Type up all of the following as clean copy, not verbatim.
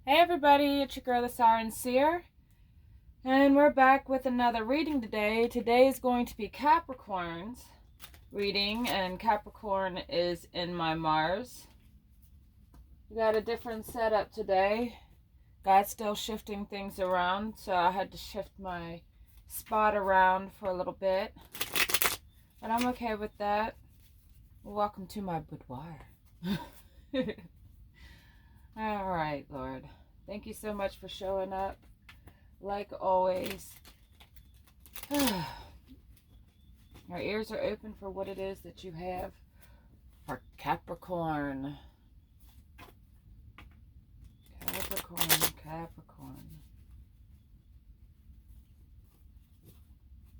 Hey everybody, it's your girl the Siren Seer, and we're back with another reading today. Today is going to be Capricorn's reading, and Capricorn is in my Mars. We got a different setup today. God's still shifting things around, so I had to shift my spot around for a little bit, but I'm okay with that. Welcome to my boudoir. All right, Lord. Thank you so much for showing up. Like always. Our ears are open for what it is that you have for Capricorn. Capricorn.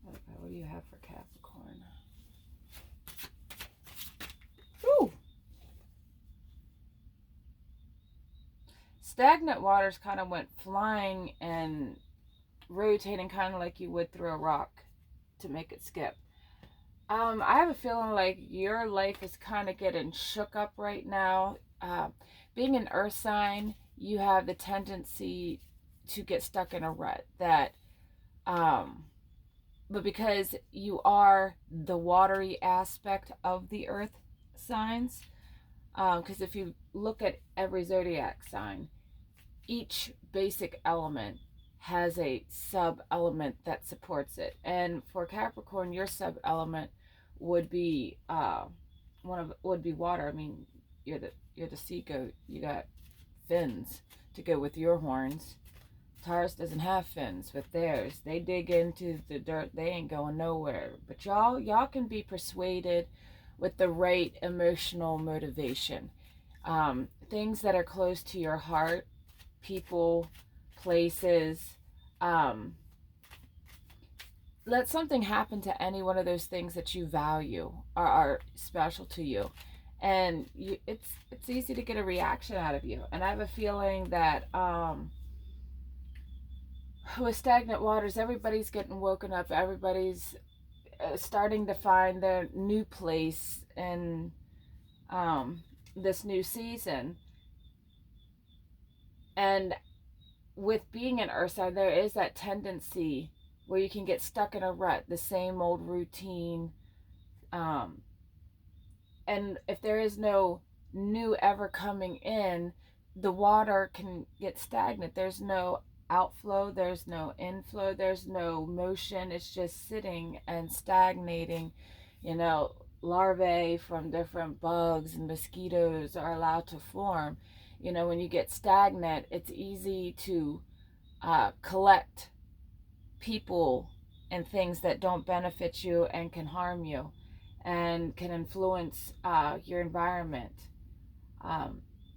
Okay, what do you have for Capricorn? Woo! Stagnant waters kind of went flying and rotating kind of like you would through a rock to make it skip. I have a feeling like your life is kind of getting shook up right now. Being an earth sign, you have the tendency to get stuck in a rut but because you are the watery aspect of the earth signs, because if you look at every zodiac sign, each basic element has a sub element that supports it. And for Capricorn, your sub element would be would be water. I mean, you're the sea goat. You got fins to go with your horns. Taurus doesn't have fins with theirs. They dig into the dirt. They ain't going nowhere. But y'all can be persuaded with the right emotional motivation. Things that are close to your heart, people, places. Let something happen to any one of those things that you value or are special to you, and it's easy to get a reaction out of you. And I have a feeling that with stagnant waters, everybody's getting woken up. Everybody's starting to find their new place in this new season. And with being an earth sign, there is that tendency where you can get stuck in a rut, the same old routine. And if there is no new ever coming in, the water can get stagnant. There's no outflow, there's no inflow, there's no motion. It's just sitting and stagnating. Larvae from different bugs and mosquitoes are allowed to form. When you get stagnant, it's easy to collect people and things that don't benefit you and can harm you and can influence your environment,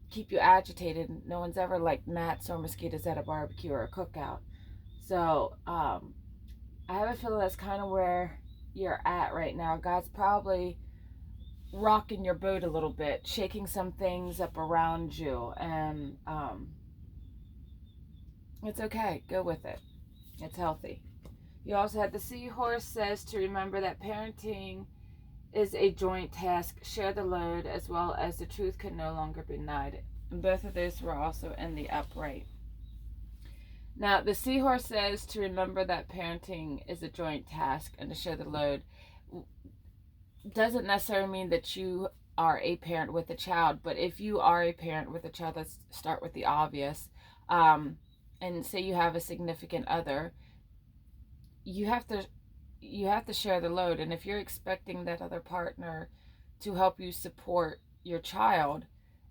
keep you agitated. No one's ever liked gnats or mosquitoes at a barbecue or a cookout. So I have a feeling that's kind of where you're at right now. God's probably rocking your boat a little bit, shaking some things up around you, and it's okay. Go with it. It's healthy. You also had the seahorse says to remember that parenting is a joint task. Share the load, as well as the truth can no longer be denied. And both of those were also in the upright. Now, the seahorse says to remember that parenting is a joint task and to share the load. Doesn't necessarily mean that you are a parent with a child, but if you are a parent with a child, let's start with the obvious. And say you have a significant other, you have to share the load. And if you're expecting that other partner to help you support your child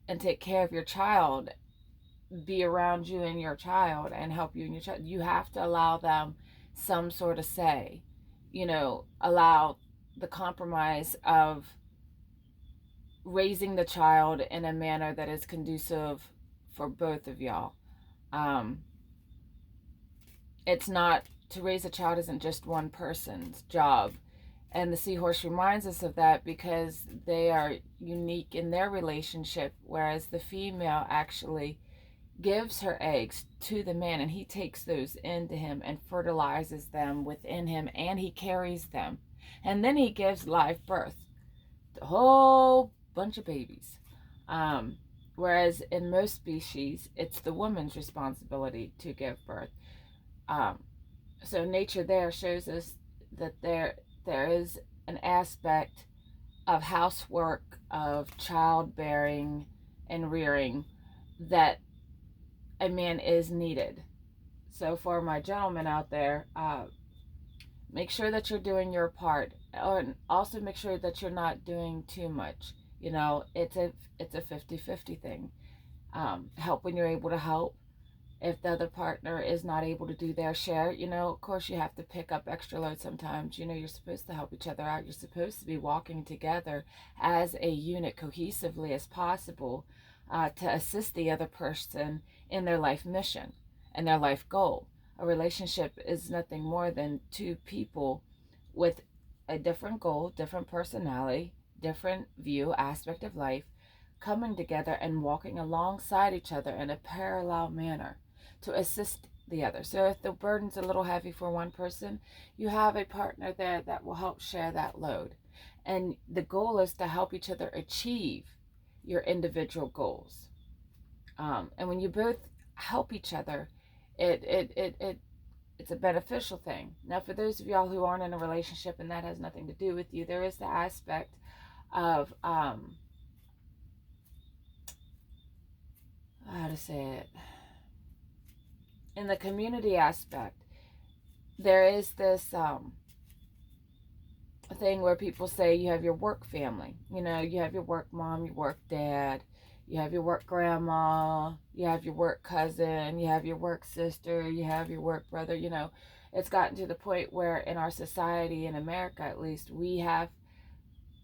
and take care of your child, be around you and your child and help you and your child, you have to allow them some sort of say. Allow the compromise of raising the child in a manner that is conducive for both of y'all. It's not, to raise a child isn't just one person's job. And the seahorse reminds us of that because they are unique in their relationship, whereas the female actually gives her eggs to the man, and he takes those into him and fertilizes them within him, and he carries them. And then he gives live birth, a whole bunch of babies. Whereas in most species, it's the woman's responsibility to give birth. Um, so nature there shows us that there is an aspect of housework, of childbearing and rearing, that a man is needed. So for my gentlemen out there, make sure that you're doing your part, and also make sure that you're not doing too much. You know, it's a 50-50 thing. Help when you're able to help. If the other partner is not able to do their share, you know, of course you have to pick up extra load sometimes. You know, you're supposed to help each other out. You're supposed to be walking together as a unit cohesively as possible, to assist the other person in their life mission and their life goal. A relationship is nothing more than two people with a different goal, different personality, different view, aspect of life, coming together and walking alongside each other in a parallel manner to assist the other. So if the burden's a little heavy for one person, you have a partner there that will help share that load. And the goal is to help each other achieve your individual goals. And when you both help each other, it's a beneficial thing. Now, for those of y'all who aren't in a relationship and that has nothing to do with you, there is the aspect of how to say it, in the community aspect, there is this thing where people say you have your work family. You know, you have your work mom, your work dad, you have your work grandma, you have your work cousin, you have your work sister, you have your work brother. You know, it's gotten to the point where in our society, in America at least, we have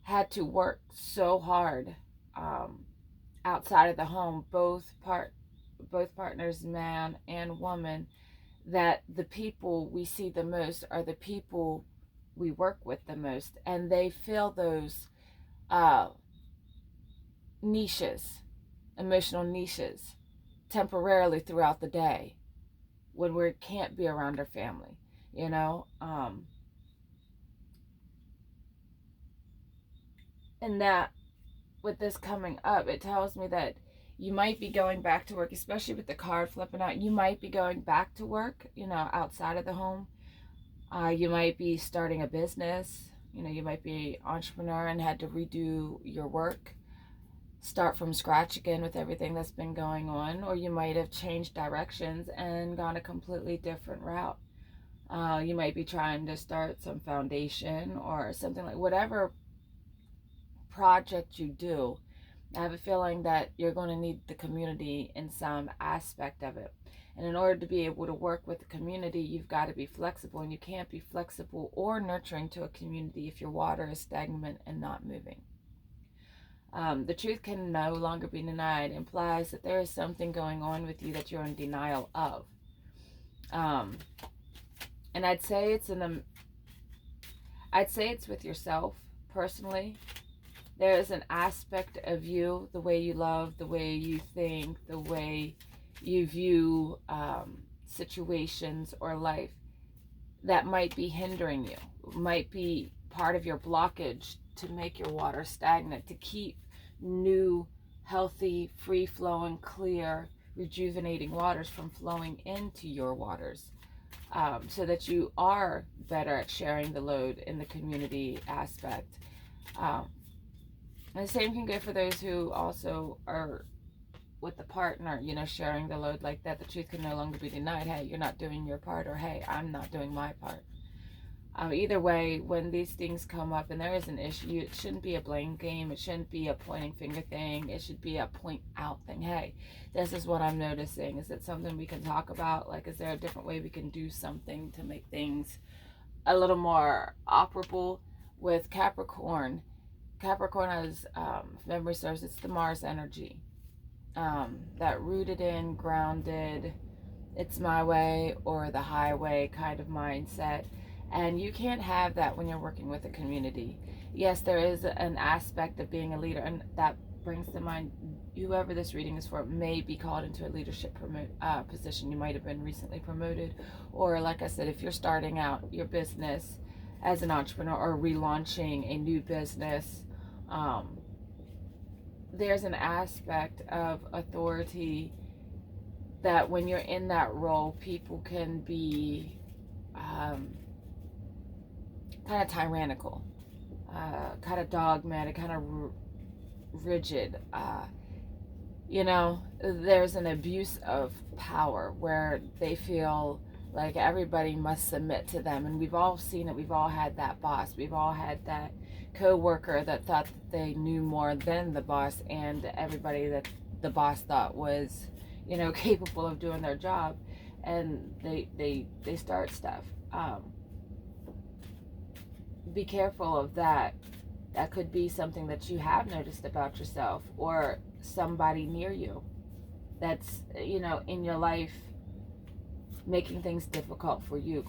had to work so hard outside of the home, both partners, man and woman, that the people we see the most are the people we work with the most, and they fill those niches, emotional niches, temporarily throughout the day when we can't be around our family, you know. And that, with this coming up, it tells me that you might be going back to work, especially with the card flipping out. You might be going back to work, you know, outside of the home. You might be starting a business. You know, you might be an entrepreneur and had to redo your work, start from scratch again with everything that's been going on. Or you might have changed directions and gone a completely different route. You might be trying to start some foundation or something, like whatever project you do. I have a feeling that you're going to need the community in some aspect of it. And in order to be able to work with the community, you've got to be flexible. And you can't be flexible or nurturing to a community if your water is stagnant and not moving. The truth can no longer be denied implies that there is something going on with you that you're in denial of. And I'd say it's with yourself personally. There is an aspect of you, the way you love, the way you think, the way you view situations or life, that might be hindering you, might be part of your blockage to make your water stagnant, to keep new, healthy, free-flowing, clear, rejuvenating waters from flowing into your waters, so that you are better at sharing the load in the community aspect. And the same can go for those who also are with the partner, you know, sharing the load like that. The truth can no longer be denied. Hey, you're not doing your part, or hey, I'm not doing my part. Either way, when these things come up and there is an issue, it shouldn't be a blame game. It shouldn't be a pointing finger thing. It should be a point out thing. Hey, this is what I'm noticing. Is it something we can talk about? Like, is there a different way we can do something to make things a little more operable? With Capricorn, Capricorn has, if memory serves, it's the Mars energy. That rooted in, grounded, it's my way or the highway kind of mindset. And you can't have that when you're working with a community. Yes, there is an aspect of being a leader, and that brings to mind whoever this reading is for may be called into a leadership position. You might have been recently promoted, or like I said, if you're starting out your business as an entrepreneur or relaunching a new business, there's an aspect of authority that when you're in that role, people can be kind of tyrannical, kind of dogmatic, kind of rigid. You know, there's an abuse of power where they feel like everybody must submit to them. And we've all seen it. We've all had that boss. We've all had that co-worker that thought that they knew more than the boss, and everybody that the boss thought was, you know, capable of doing their job, and they start stuff. Be careful of that. That could be something that you have noticed about yourself, or somebody near you that's, you know, in your life making things difficult for you.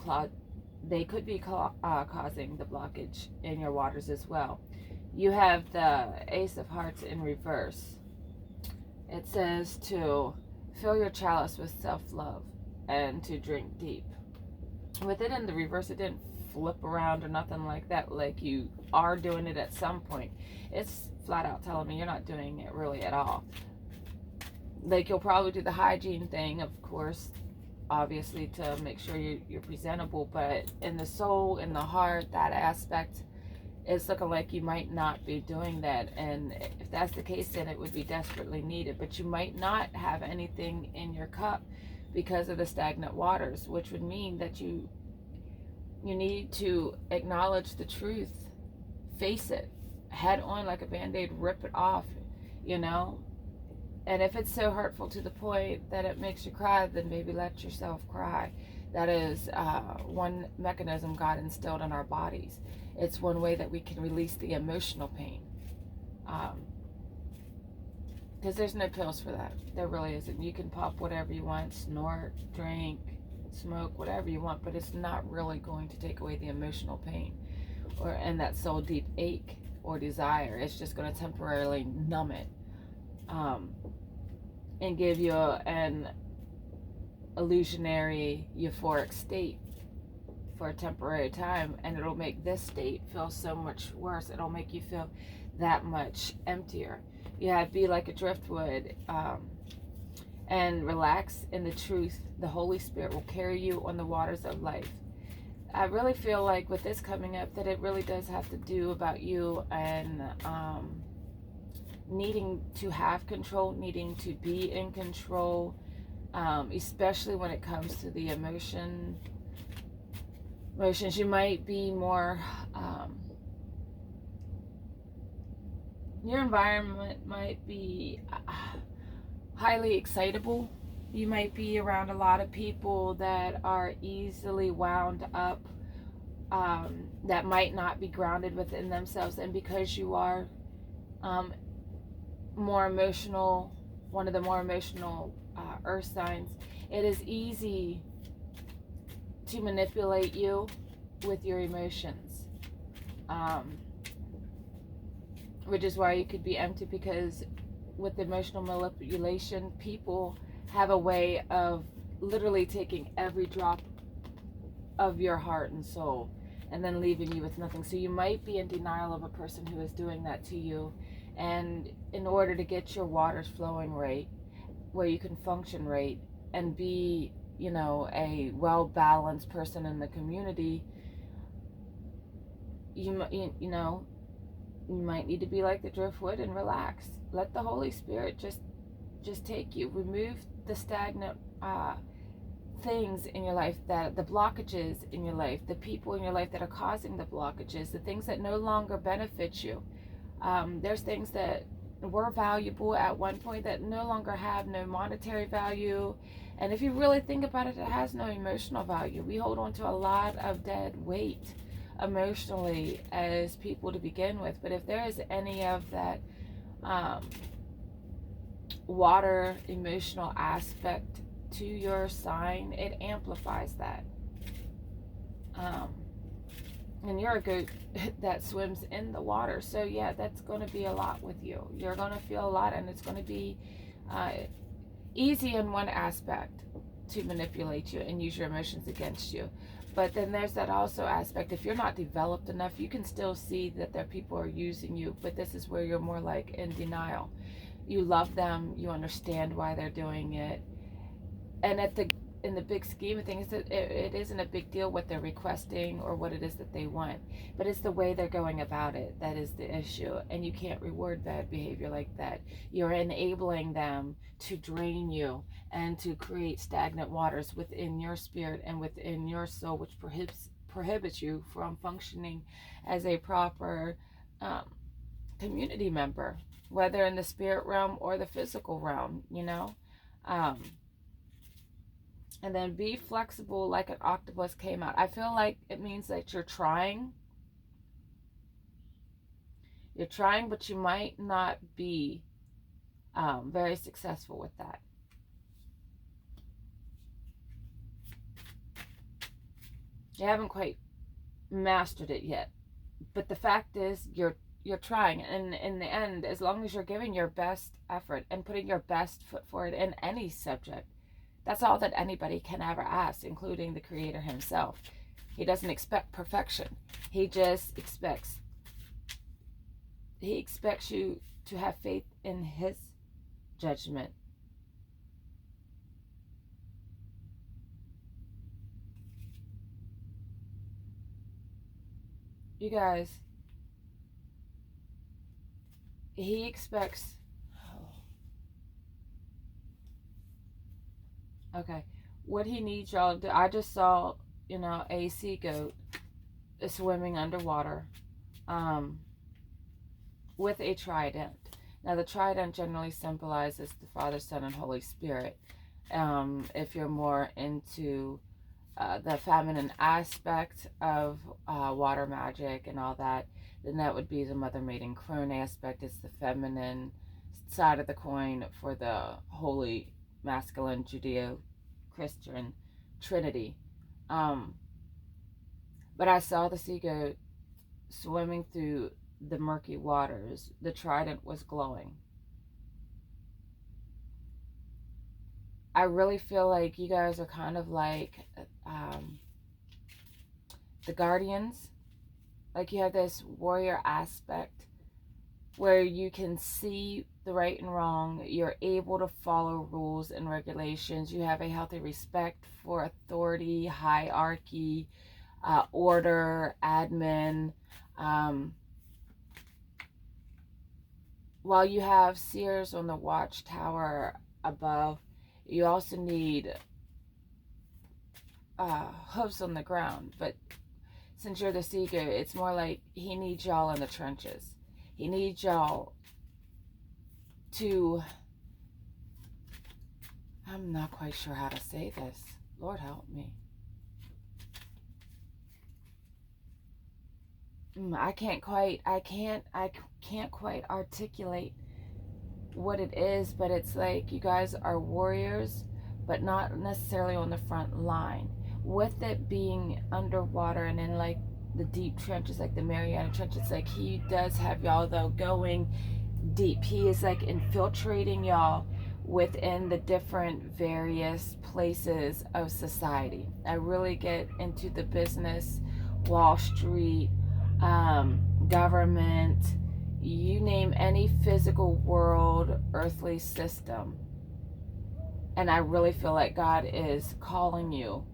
They could be causing the blockage in your waters as well. You have the Ace of Hearts in reverse. It says to fill your chalice with self-love and to drink deep. With it in the reverse, it didn't flip around or nothing like that, like you are doing it at some point. It's flat out telling me you're not doing it really at all. Like, you'll probably do the hygiene thing, of course, obviously, to make sure you're presentable, but in the soul, in the heart, that aspect, it's looking like you might not be doing that. And if that's the case, then it would be desperately needed. But you might not have anything in your cup because of the stagnant waters, which would mean that you need to acknowledge the truth, face it head on like a band-aid, rip it off, you know. And if it's so hurtful to the point that it makes you cry, then maybe let yourself cry. That is one mechanism God instilled in our bodies. It's one way that we can release the emotional pain. Because there's no pills for that. There really isn't. You can pop whatever you want, snort, drink, smoke, whatever you want, but it's not really going to take away the emotional pain and that soul deep ache or desire. It's just going to temporarily numb it. And give you an illusionary euphoric state for a temporary time, and it'll make this state feel so much worse. It'll make you feel that much emptier. Yeah, be like a driftwood, and relax in the truth. The Holy Spirit will carry you on the waters of life. I really feel like with this coming up that it really does have to do about you and needing to have control, needing to be in control, especially when it comes to the emotions. You might be more, your environment might be highly excitable. You might be around a lot of people that are easily wound up, that might not be grounded within themselves. And because you are more emotional, one of the more emotional earth signs, it is easy to manipulate you with your emotions, which is why you could be empty, because with emotional manipulation, people have a way of literally taking every drop of your heart and soul and then leaving you with nothing. So you might be in denial of a person who is doing that to you, and in order to get your waters flowing right, where you can function right and be, you know, a well-balanced person in the community, you know, you might need to be like the driftwood and relax. Let the Holy Spirit just take you. Remove the stagnant things in your life, that the blockages in your life, the people in your life that are causing the blockages, the things that no longer benefit you. There's things that were valuable at one point that no longer have no monetary value. And if you really think about it, it has no emotional value. We hold on to a lot of dead weight emotionally as people to begin with. But if there is any of that water emotional aspect to your sign, it amplifies that. And you're a goat that swims in the water. So yeah, that's going to be a lot with you. You're going to feel a lot, and it's going to be easy in one aspect to manipulate you and use your emotions against you. But then there's that also aspect. If you're not developed enough, you can still see that there people are using you. But this is where you're more like in denial. You love them. You understand why they're doing it. And in the big scheme of things, it isn't a big deal what they're requesting or what it is that they want, but it's the way they're going about it that is the issue. And you can't reward bad behavior like that. You're enabling them to drain you and to create stagnant waters within your spirit and within your soul, which prohibits you from functioning as a proper community member, whether in the spirit realm or the physical realm, you know. And then be flexible like an octopus came out. I feel like it means that you're trying. You're trying, but you might not be very successful with that. You haven't quite mastered it yet. But the fact is, you're trying. And in the end, as long as you're giving your best effort and putting your best foot forward in any subject, that's all that anybody can ever ask, including the Creator himself. He doesn't expect perfection. He just expects you to have faith in his judgment. You guys, he expects... Okay, what he needs y'all to do, I just saw, you know, a sea goat swimming underwater with a trident. Now, the trident generally symbolizes the Father, Son, and Holy Spirit. If you're more into the feminine aspect of water magic and all that, then that would be the Mother, Maiden, Crone aspect. It's the feminine side of the coin for the holy masculine Judeo-Christian Trinity. But I saw the sea goat swimming through the murky waters. The trident was glowing. I really feel like you guys are kind of like the guardians. Like you have this warrior aspect where you can see the right and wrong. You're able to follow rules and regulations. You have a healthy respect for authority, hierarchy, order, admin. While you have seers on the watchtower above, you also need hooves on the ground. But since you're the sea goat, it's more like he needs y'all in the trenches. He needs y'all to... I'm not quite sure how to say this. Lord help me. I can't quite articulate what it is, but it's like you guys are warriors, but not necessarily on the front line. With it being underwater and in like the deep trenches, like the Mariana Trench, it's like he does have y'all though going deep. He is like infiltrating y'all within the different various places of society. I really get into the business, Wall Street, government, you name any physical world, earthly system. And I really feel like God is calling you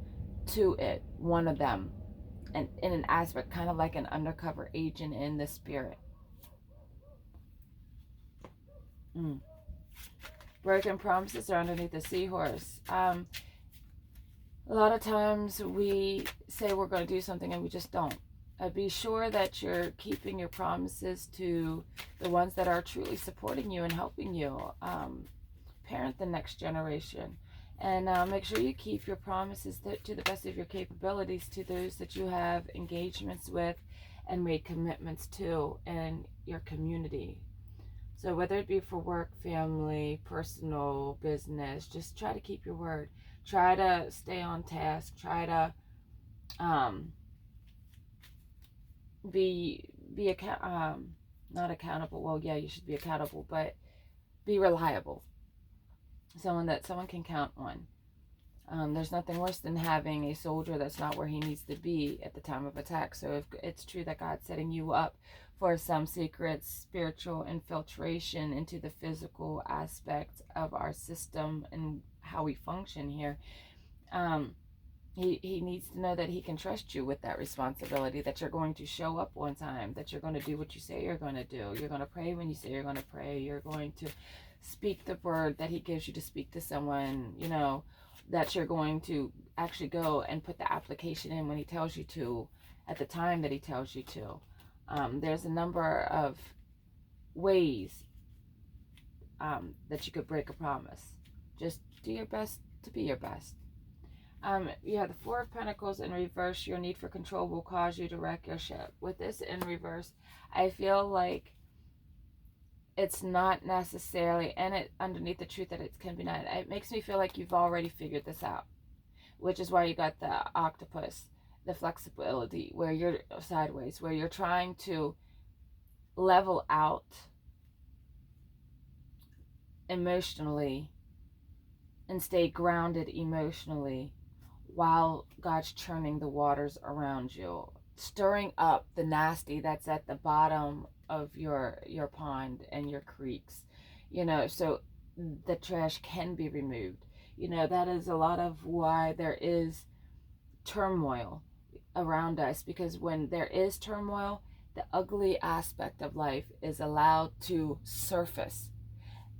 to it, one of them, and in an aspect, kind of like an undercover agent in the spirit. Broken promises are underneath the seahorse. A lot of times we say we're going to do something and we just don't. Be sure that you're keeping your promises to the ones that are truly supporting you and helping you parent the next generation. And make sure you keep your promises to the best of your capabilities to those that you have engagements with and made commitments to in your community. So whether it be for work, family, personal, business, just try to keep your word. Try to stay on task. Try to be not accountable. Well, yeah, you should be accountable, but be reliable. Someone that someone can count on. There's nothing worse than having a soldier that's not where he needs to be at the time of attack. So if it's true that God's setting you up for some secret spiritual infiltration into the physical aspect of our system and how we function here, he needs to know that he can trust you with that responsibility, that you're going to show up on time, that you're going to do what you say you're going to do. You're going to pray when you say you're going to pray. You're going to speak the word that he gives you to speak to someone, that you're going to actually go and put the application in when he tells you to, at the time that he tells you to. There's a number of ways that you could break a promise. Just do your best to be your best. You have the Four of Pentacles in reverse. Your need for control will cause you to wreck your ship. With this in reverse, I feel like it's not necessarily, and it underneath the truth that it can be not, it makes me feel like you've already figured this out, which is why you got the octopus, the flexibility, where you're sideways, where you're trying to level out emotionally and stay grounded emotionally while God's churning the waters around you, stirring up the nasty that's at the bottom of your pond and your creeks, so the trash can be removed. That is a lot of why there is turmoil around us, because when there is turmoil, the ugly aspect of life is allowed to surface.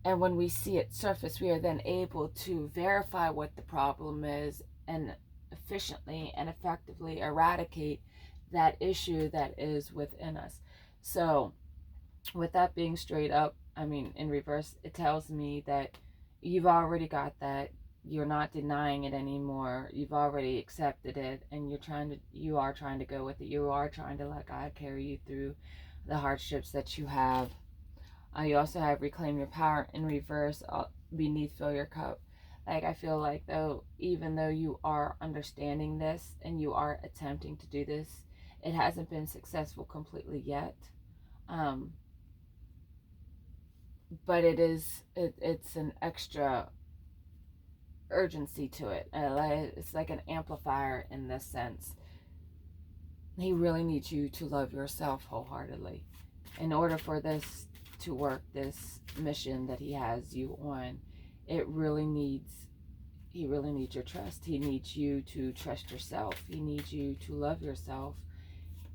And when we see it surface, we are then able to verify what the problem is and efficiently and effectively eradicate that issue that is within us. So with that being straight up, in reverse, it tells me that you've already got that. You're not denying it anymore. You've already accepted it, and you are trying to go with it. You are trying to let God carry you through the hardships that you have. You also have reclaim your power in reverse, beneath fill your cup. I feel like even though you are understanding this and you are attempting to do this, it hasn't been successful completely yet. But it's an extra urgency to it. It's like an amplifier in this sense. He really needs you to love yourself wholeheartedly in order for this to work, this mission that he has you on. He really needs your trust. He needs you to trust yourself. He needs you to love yourself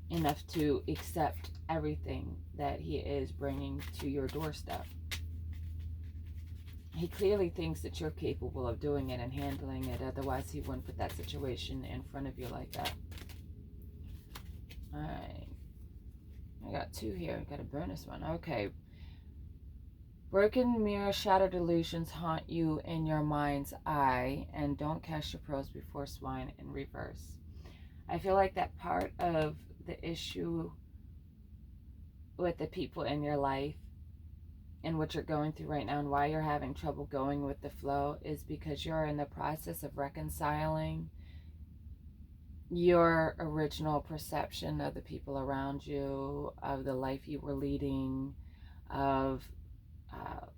enough to accept everything that he is bringing to your doorstep. He clearly thinks that you're capable of doing it and handling it. Otherwise, he wouldn't put that situation in front of you like that. All right. I got two here. I got a bonus one. Okay. Broken mirror, shattered illusions haunt you in your mind's eye, and don't cast your pearls before swine in reverse. I feel like that part of the issue with the people in your life and what you're going through right now and why you're having trouble going with the flow is because you're in the process of reconciling your original perception of the people around you, of the life you were leading, of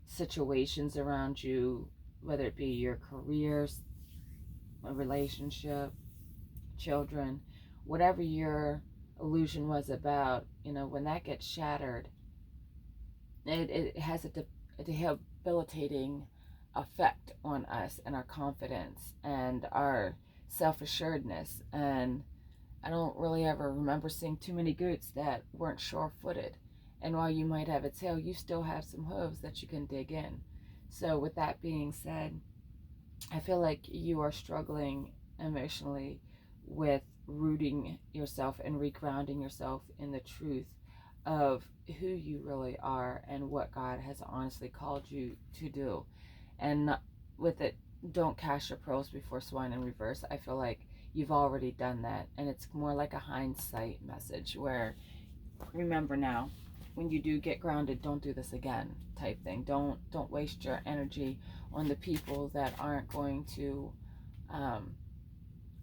situations around you, whether it be your careers, a relationship, children, whatever your illusion was about. When that gets shattered, it has a debilitating effect on us and our confidence and our self-assuredness. And I don't really ever remember seeing too many goats that weren't sure-footed. And while you might have a tail, you still have some hooves that you can dig in. So with that being said, I feel like you are struggling emotionally with rooting yourself and regrounding yourself in the truth of who you really are and what God has honestly called you to do. And with it, don't cast your pearls before swine in reverse. I feel like you've already done that, and it's more like a hindsight message where, remember now, when you do get grounded, don't do this again type thing. Don't waste your energy on the people that aren't going to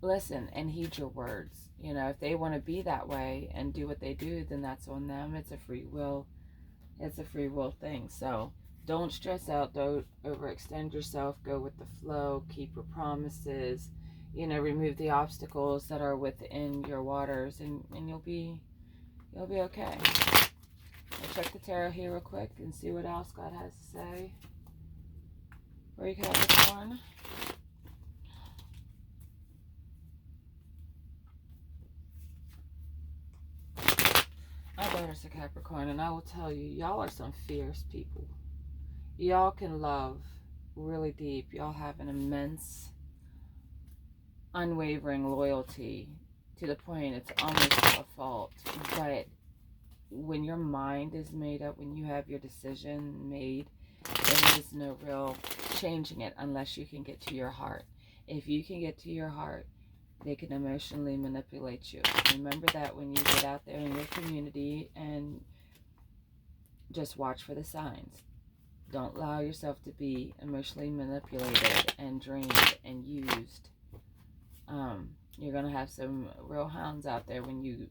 listen and heed your words. If they want to be that way and do what they do, then that's on them. It's a free will thing. So Don't stress out, don't overextend yourself, go with the flow, keep your promises, remove the obstacles that are within your waters, and you'll be okay. I'll check the tarot here real quick and see what else God has to say for you, Capricorn. My daughter's a Capricorn, and I will tell you, y'all are some fierce people. Y'all can love really deep. Y'all have an immense, unwavering loyalty to the point it's almost a fault. But when your mind is made up, when you have your decision made, there is no real changing it unless you can get to your heart. If you can get to your heart, they can emotionally manipulate you. Remember that when you get out there in your community, and just watch for the signs. Don't allow yourself to be emotionally manipulated and drained and used. You're gonna have some real hounds out there when you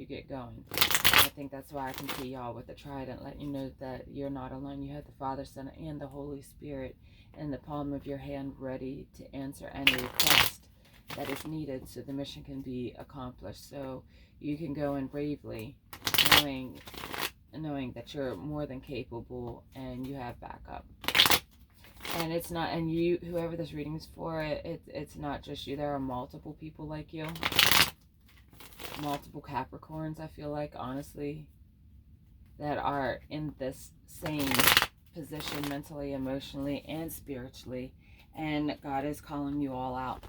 get going. I think that's why I can see y'all with the trident, letting you know that you're not alone. You have the Father, Son, and the Holy Spirit in the palm of your hand, ready to answer any request that is needed so the mission can be accomplished. So you can go in bravely, knowing that you're more than capable and you have backup. And it's not, and you, whoever this reading is for, it's not just you. There are multiple people like you, multiple Capricorns, I feel like, honestly, that are in this same position mentally, emotionally, and spiritually. And God is calling you all out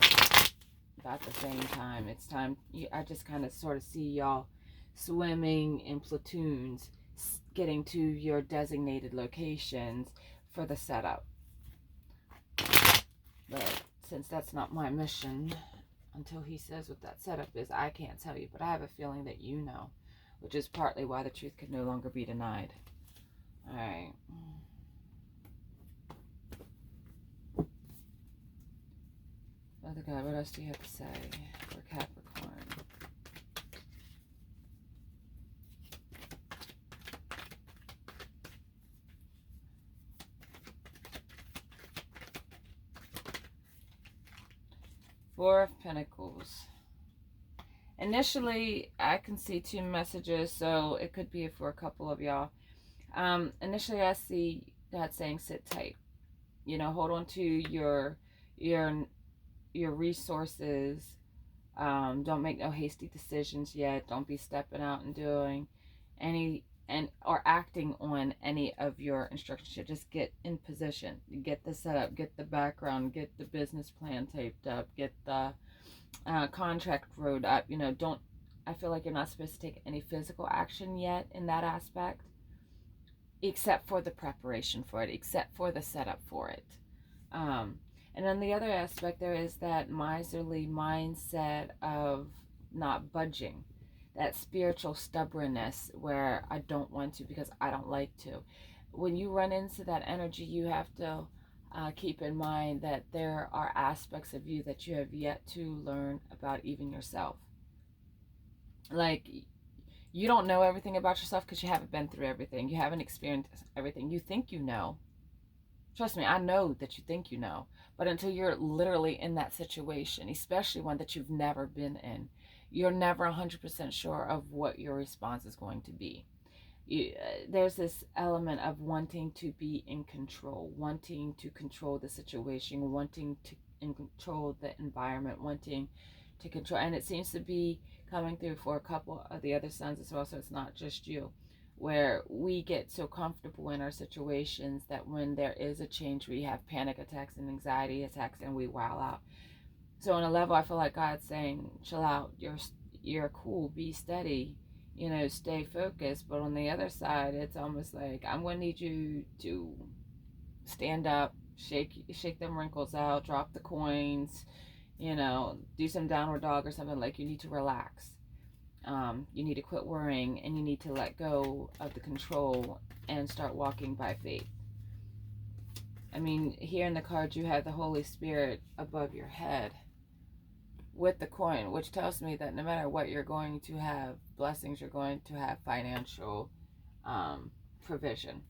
at the same time. It's time. I just kind of sort of see y'all swimming in platoons, getting to your designated locations for the setup. But since that's not my mission, until he says what that setup is, I can't tell you. But I have a feeling that you know, which is partly why the truth can no longer be denied. All right. Father God, what else do you have to say for Capricorn? Four of Pentacles. Initially, I can see two messages, so it could be for a couple of y'all. Initially, I see God saying, sit tight. Hold on to your resources. Don't make no hasty decisions yet. Don't be stepping out and doing or acting on any of your instructions. Just get in position, get the setup, get the background, get the business plan taped up, get the contract wrote up. I feel like you're not supposed to take any physical action yet in that aspect, except for the preparation for it, except for the setup for it. And then the other aspect, there is that miserly mindset of not budging, that spiritual stubbornness where I don't want to because I don't like to. When you run into that energy, you have to keep in mind that there are aspects of you that you have yet to learn about even yourself. Like, you don't know everything about yourself because you haven't been through everything. You haven't experienced everything. You think you know. Trust me, I know that you think you know. But until you're literally in that situation, especially one that you've never been in, you're never 100% sure of what your response is going to be. There's this element of wanting to be in control, wanting to control the situation, wanting to control the environment, wanting to control. And it seems to be coming through for a couple of the other sons as well, so it's not just you, where we get so comfortable in our situations that when there is a change, we have panic attacks and anxiety attacks and we wow out. So on a level, I feel like God's saying, chill out, you're cool, be steady, stay focused. But on the other side, it's almost like, I'm going to need you to stand up, shake them wrinkles out, drop the coins, do some downward dog or something. Like, you need to relax. You need to quit worrying, and you need to let go of the control and start walking by faith. I mean, here in the cards, you have the Holy Spirit above your head with the coin, which tells me that no matter what, you're going to have blessings, you're going to have financial provision.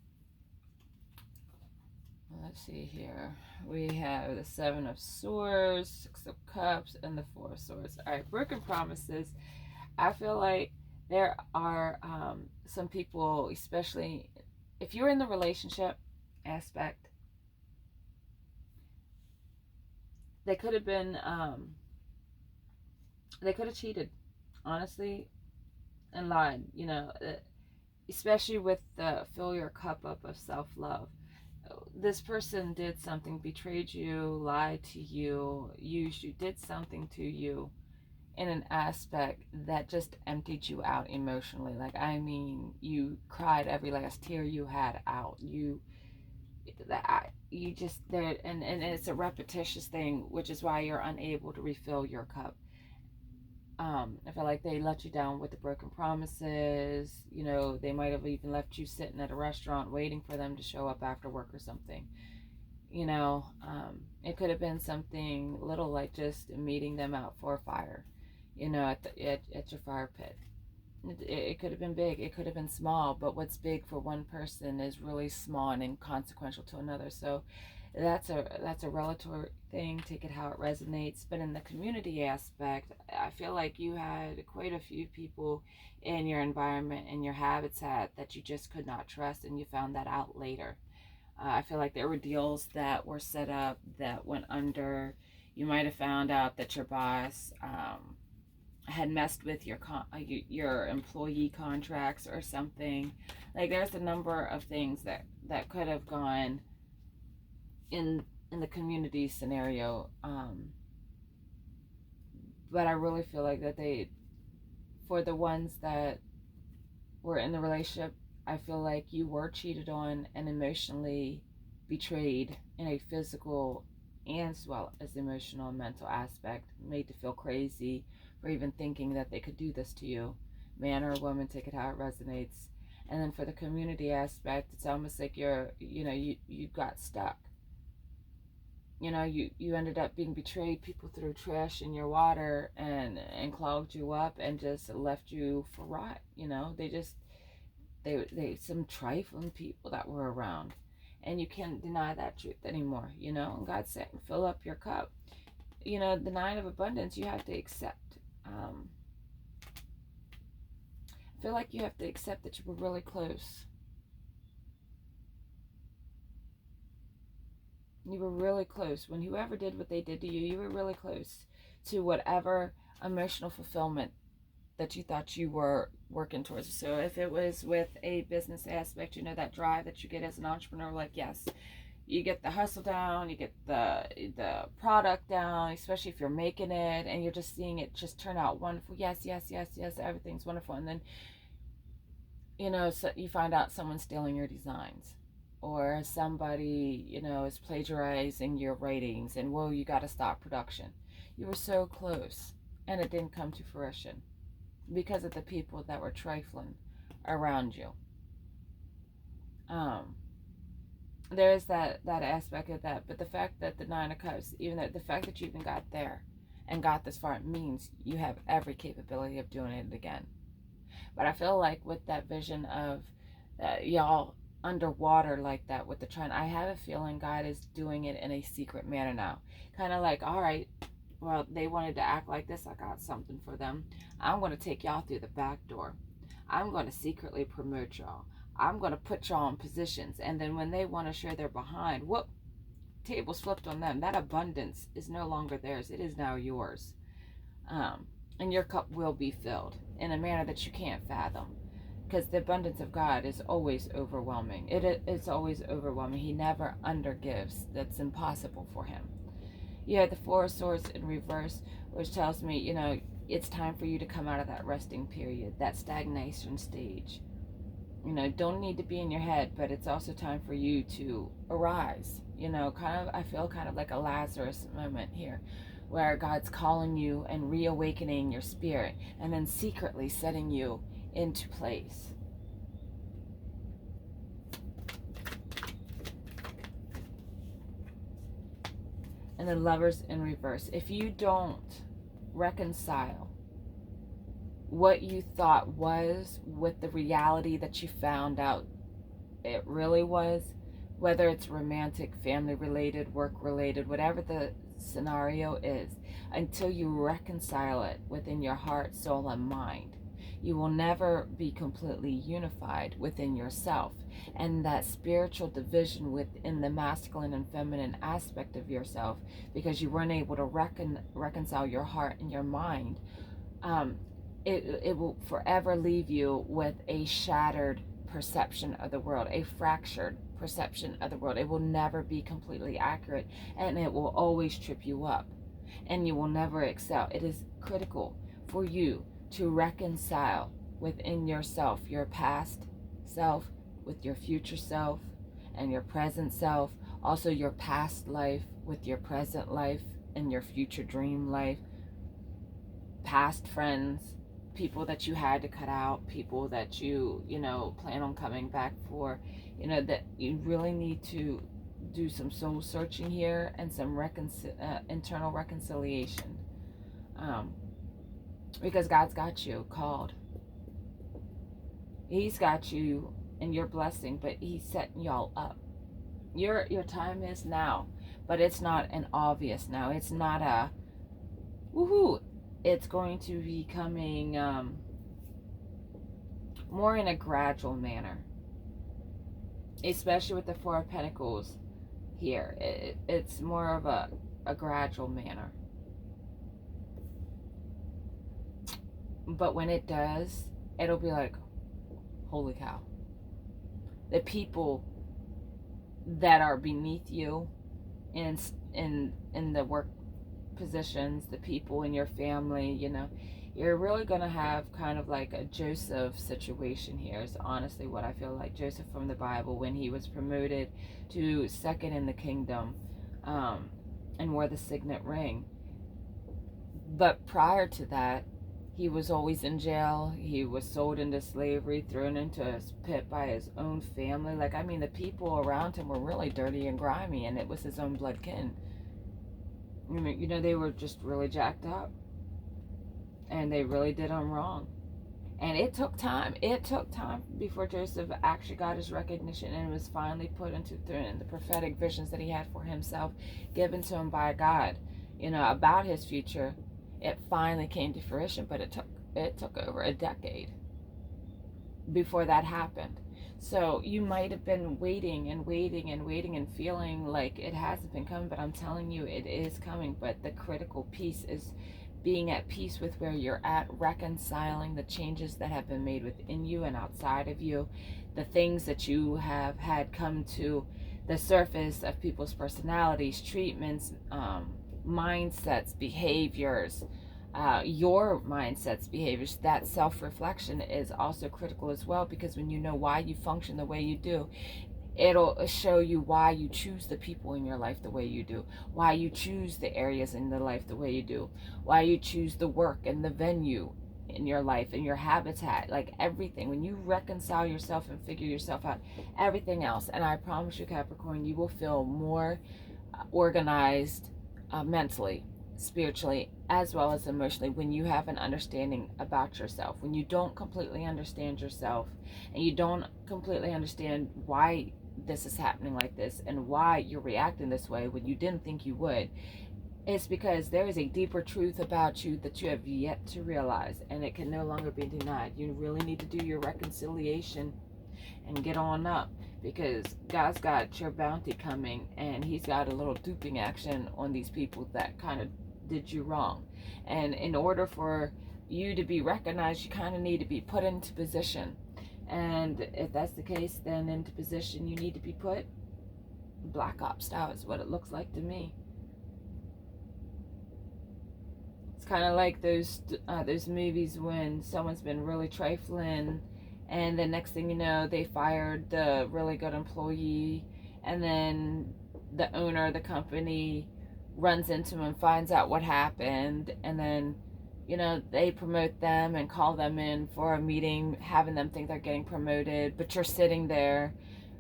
Let's see here. We have the Seven of Swords, Six of Cups, and the Four of Swords. All right, broken promises. I feel like there are some people, especially if you're in the relationship aspect, they could have been, they could have cheated, honestly, and lied, especially with the fill your cup up of self-love. This person did something, betrayed you, lied to you, used you, did something to you in an aspect that just emptied you out emotionally. Like, I mean, you cried every last tear you had out. You just there, and it's a repetitious thing, which is why you're unable to refill your cup. I feel like they let you down with the broken promises. They might have even left you sitting at a restaurant waiting for them to show up after work or something. It could have been something little, like just meeting them out for a fire, at your fire pit. It could have been big, it could have been small, but what's big for one person is really small and inconsequential to another. So that's a relative thing. Take it how it resonates. But in the community aspect, I feel like you had quite a few people in your environment, in your habitat, that you just could not trust, and you found that out later. I feel like there were deals that were set up that went under. You might have found out that your boss had messed with your employee contracts or something. Like, there's a number of things that could have gone in the community scenario. But I really feel like that for the ones that were in the relationship, I feel like you were cheated on and emotionally betrayed in a physical and as well as emotional and mental aspect, made to feel crazy for even thinking that they could do this to you. Man or woman, take it how it resonates. And then for the community aspect, it's almost like you got stuck. You ended up being betrayed. People threw trash in your water and clogged you up and just left you for rot. They some trifling people that were around, and you can't deny that truth anymore. And God said, fill up your cup. The nine of abundance, you have to accept. I feel like you have to accept that you were really close. You were really close. When whoever did what they did to you, you were really close to whatever emotional fulfillment that you thought you were working towards. So if it was with a business aspect, that drive that you get as an entrepreneur, like, yes, you get the hustle down, you get the product down, especially if you're making it and you're just seeing it just turn out wonderful. Yes, everything's wonderful. And then, so you find out someone's stealing your designs, or somebody, is plagiarizing your writings, and whoa, you got to stop production. You were so close, and it didn't come to fruition because of the people that were trifling around you. There is that aspect of that, but the fact that the Nine of Cups, even the fact that you even got there and got this far, it means you have every capability of doing it again. But I feel like with that vision of y'all underwater like that with the trident, I have a feeling God is doing it in a secret manner now. Kind of like, all right, well, they wanted to act like this, I got something for them. I'm going to take y'all through the back door. I'm going to secretly promote y'all. I'm going to put y'all in positions. And then when they want to share their behind, whoop, tables flipped on them. That abundance is no longer theirs. It is now yours. And your cup will be filled in a manner that you can't fathom. Because the abundance of God is always overwhelming. It's always overwhelming. He never undergives. That's impossible for him. You have the Four of Swords in reverse, which tells me, it's time for you to come out of that resting period, that stagnation stage. Don't need to be in your head, but it's also time for you to arise. I feel kind of like a Lazarus moment here, where God's calling you and reawakening your spirit, and then secretly setting you into place. And the Lovers in reverse. If you don't reconcile what you thought was with the reality that you found out it really was, whether it's romantic, family related, work related, whatever the scenario is, until you reconcile it within your heart, soul, and mind. You will never be completely unified within yourself. And that spiritual division within the masculine and feminine aspect of yourself, because you weren't able to reconcile your heart and your mind, it will forever leave you with a shattered perception of the world, a fractured perception of the world. It will never be completely accurate, and it will always trip you up, and you will never excel. It is critical for you to reconcile within yourself, your past self with your future self and your present self, also your past life with your present life and your future dream life, past friends, people that you had to cut out, people that you plan on coming back for, that you really need to do some soul searching here and some internal reconciliation, because God's got you called. He's got you and your blessing, but he's setting y'all up. Your time is now, but it's not an obvious now. It's not a woohoo. It's going to be coming more in a gradual manner, especially with the Four of Pentacles here. It's more of a gradual manner. But when it does, it'll be like, holy cow. The people that are beneath you in the work positions, the people in your family, you're really going to have kind of like a Joseph situation here, is honestly what I feel like. Joseph from the Bible, when he was promoted to second in the kingdom, and wore the signet ring. But prior to that, he was always in jail. He was sold into slavery, thrown into a pit by his own family. The people around him were really dirty and grimy, and it was his own blood kin. They were just really jacked up, and they really did him wrong. And it took time. It took time before Joseph actually got his recognition and was finally put into the prophetic visions that he had for himself, given to him by God, about his future. It finally came to fruition, but it took over a decade before that happened. So you might have been waiting and waiting and waiting and feeling like it hasn't been coming, but I'm telling you, it is coming. But the critical piece is being at peace with where you're at, reconciling the changes that have been made within you and outside of you, the things that you have had come to the surface of people's personalities, treatments, mindsets, behaviors, your mindsets, behaviors. That self-reflection is also critical as well, because when you know why you function the way you do, it'll show you why you choose the people in your life the way you do, why you choose the areas in the life the way you do, why you choose the work and the venue in your life and your habitat, like everything. When you reconcile yourself and figure yourself out, everything else, and I promise you, Capricorn, you will feel more organized, mentally, spiritually, as well as emotionally, when you have an understanding about yourself. When you don't completely understand yourself, and you don't completely understand why this is happening like this and why you're reacting this way when you didn't think you would, it's because there is a deeper truth about you that you have yet to realize, and it can no longer be denied. You really need to do your reconciliation and get on up, because God's got your bounty coming, and he's got a little duping action on these people that kind of did you wrong. And in order for you to be recognized, you kind of need to be put into position. And if that's the case, then into position you need to be put. Black Ops style is what it looks like to me. It's kind of like those movies when someone's been really trifling, and the next thing you know, they fired the really good employee, and then the owner of the company runs into him and finds out what happened, and then they promote them and call them in for a meeting, having them think they're getting promoted, but you're sitting there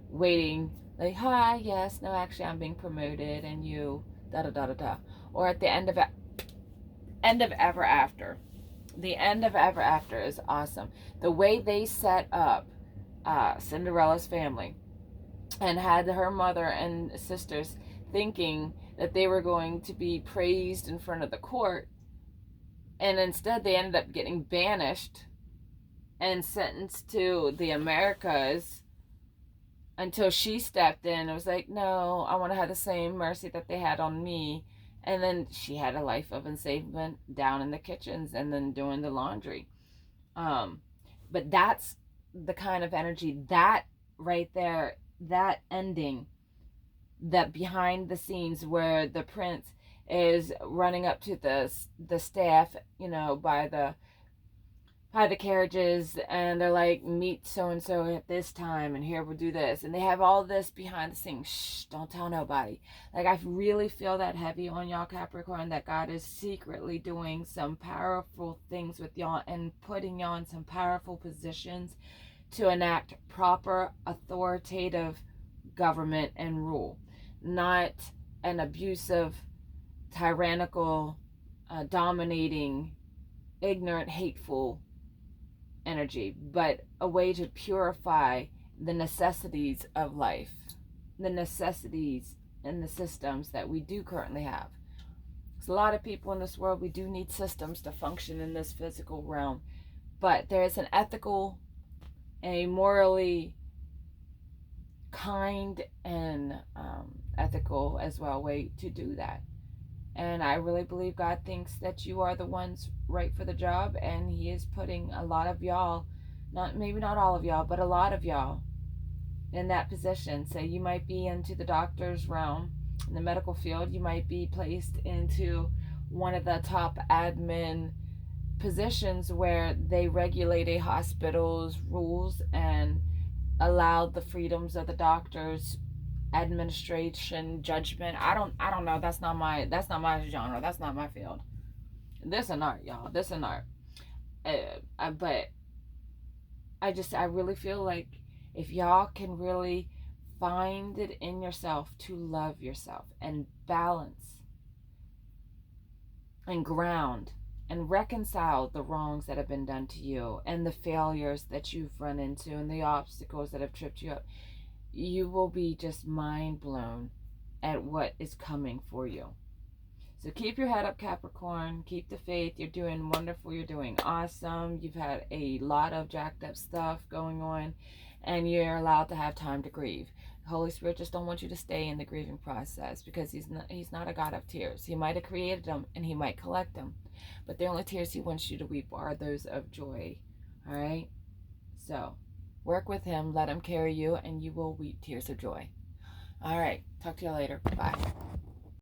waiting like, hi, yes, no, actually I'm being promoted, and you da da da da da. Or at the end of Ever After. The end of Ever After is awesome. The way they set up Cinderella's family, and had her mother and sisters thinking that they were going to be praised in front of the court, and instead they ended up getting banished and sentenced to the Americas until she stepped in and was like, no, I want to have the same mercy that they had on me. And then she had a life of enslavement down in the kitchens and then doing the laundry. But that's the kind of energy that right there, that ending, that behind the scenes where the prince is running up to the staff, by the carriages, and they're like, meet so and so at this time, and here we'll do this, and they have all this behind the scenes. Shh, don't tell nobody. Like, I really feel that heavy on y'all, Capricorn, that God is secretly doing some powerful things with y'all and putting y'all in some powerful positions to enact proper authoritative government and rule, not an abusive, tyrannical, dominating, ignorant, hateful energy, but a way to purify the necessities of life, the necessities and the systems that we do currently have. There's a lot of people in this world, we do need systems to function in this physical realm, but there's an ethical, a morally kind and ethical as well way to do that. And I really believe God thinks that you are the ones right for the job, and he is putting a lot of y'all, maybe not all of y'all, but a lot of y'all in that position. So you might be into the doctor's realm, in the medical field. You might be placed into one of the top admin positions where they regulate a hospital's rules and allow the freedoms of the doctors, administration, judgment. I don't know. That's not my genre. That's not my field. This an art, y'all. This an art. But I really feel like if y'all can really find it in yourself to love yourself and balance and ground and reconcile the wrongs that have been done to you and the failures that you've run into and the obstacles that have tripped you up, you will be just mind blown at what is coming for you. So keep your head up, Capricorn. Keep the faith. You're doing wonderful. You're doing awesome. You've had a lot of jacked up stuff going on, and you're allowed to have time to grieve. The Holy Spirit just don't want you to stay in the grieving process, because he's not a God of tears. He might have created them and he might collect them, but the only tears he wants you to weep are those of joy. All right? So work with him, let him carry you, and you will weep tears of joy. All right. Talk to you later. Bye.